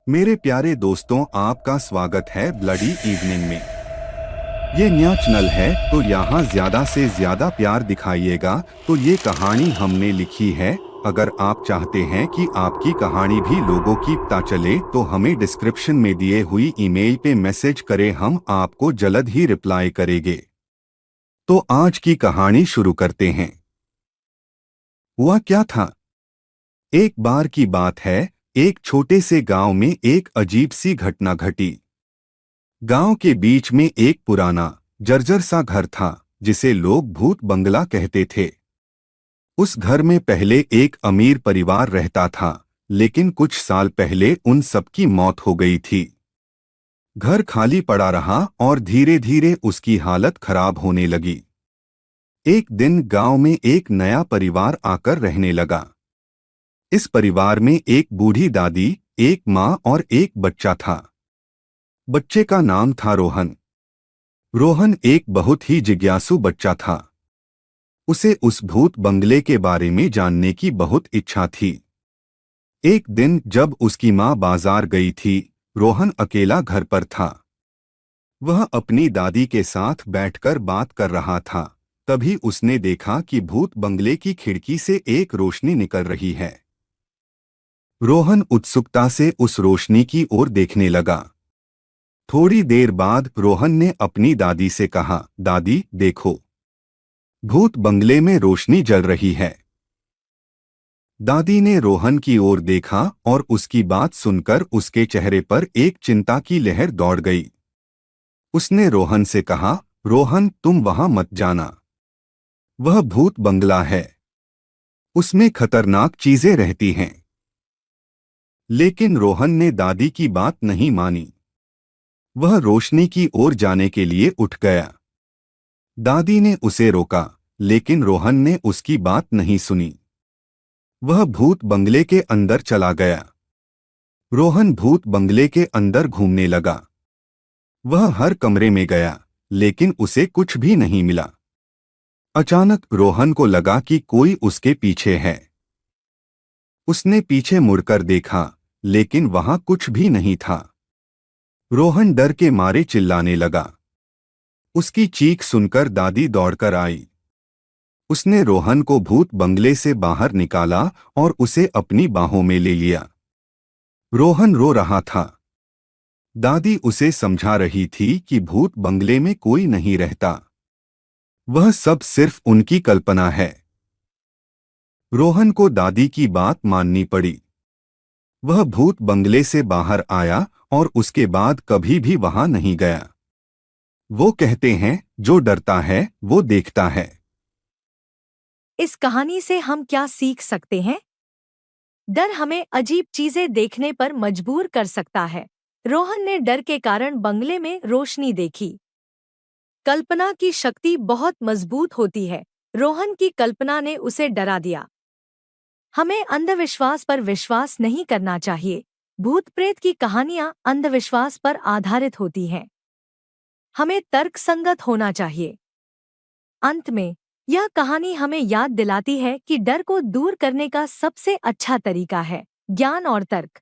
मेरे प्यारे दोस्तों, आपका स्वागत है ब्लडी इवनिंग में। ये नया चैनल है तो यहाँ ज्यादा से ज्यादा प्यार दिखाइएगा। तो ये कहानी हमने लिखी है। अगर आप चाहते हैं कि आपकी कहानी भी लोगों की पता चले तो हमें डिस्क्रिप्शन में दिए हुई ईमेल पे मैसेज करें, हम आपको जल्द ही रिप्लाई करेंगे। तो आज की कहानी शुरू करते हैं। हुआ क्या था। एक बार की बात है, एक छोटे से गांव में एक अजीब सी घटना घटी। गांव के बीच में एक पुराना जर्जर सा घर था जिसे लोग भूत बंगला कहते थे। उस घर में पहले एक अमीर परिवार रहता था, लेकिन कुछ साल पहले उन सबकी मौत हो गई थी। घर खाली पड़ा रहा और धीरे धीरे उसकी हालत खराब होने लगी। एक दिन गांव में एक नया परिवार आकर रहने लगा। इस परिवार में एक बूढ़ी दादी, एक माँ और एक बच्चा था। बच्चे का नाम था रोहन। रोहन एक बहुत ही जिज्ञासु बच्चा था। उसे उस भूत बंगले के बारे में जानने की बहुत इच्छा थी। एक दिन जब उसकी माँ बाजार गई थी, रोहन अकेला घर पर था। वह अपनी दादी के साथ बैठकर बात कर रहा था। तभी उसने देखा कि भूत बंगले की खिड़की से एक रोशनी निकल रही है। रोहन उत्सुकता से उस रोशनी की ओर देखने लगा। थोड़ी देर बाद रोहन ने अपनी दादी से कहा, दादी देखो, भूत बंगले में रोशनी जल रही है। दादी ने रोहन की ओर देखा और उसकी बात सुनकर उसके चेहरे पर एक चिंता की लहर दौड़ गई। उसने रोहन से कहा, रोहन तुम वहां मत जाना। वह भूत बंगला है। उसमें खतरनाक चीजें रहती हैं। लेकिन रोहन ने दादी की बात नहीं मानी। वह रोशनी की ओर जाने के लिए उठ गया। दादी ने उसे रोका, लेकिन रोहन ने उसकी बात नहीं सुनी। वह भूत बंगले के अंदर चला गया। रोहन भूत बंगले के अंदर घूमने लगा। वह हर कमरे में गया, लेकिन उसे कुछ भी नहीं मिला। अचानक रोहन को लगा कि कोई उसके पीछे है। उसने पीछे मुड़कर देखा, लेकिन वहां कुछ भी नहीं था। रोहन डर के मारे चिल्लाने लगा। उसकी चीख सुनकर दादी दौड़कर आई। उसने रोहन को भूत बंगले से बाहर निकाला और उसे अपनी बाहों में ले लिया। रोहन रो रहा था। दादी उसे समझा रही थी कि भूत बंगले में कोई नहीं रहता। वह सब सिर्फ उनकी कल्पना है। रोहन को दादी की बात माननी पड़ी। वह भूत बंगले से बाहर आया और उसके बाद कभी भी वहां नहीं गया। वो कहते हैं, जो डरता है वो देखता है। इस कहानी से हम क्या सीख सकते हैं? डर हमें अजीब चीजें देखने पर मजबूर कर सकता है। रोहन ने डर के कारण बंगले में रोशनी देखी। कल्पना की शक्ति बहुत मजबूत होती है। रोहन की कल्पना ने उसे डरा दिया। हमें अंधविश्वास पर विश्वास नहीं करना चाहिए। भूत प्रेत की कहानियां अंधविश्वास पर आधारित होती हैं। हमें तर्कसंगत होना चाहिए। अंत में यह कहानी हमें याद दिलाती है कि डर को दूर करने का सबसे अच्छा तरीका है ज्ञान और तर्क।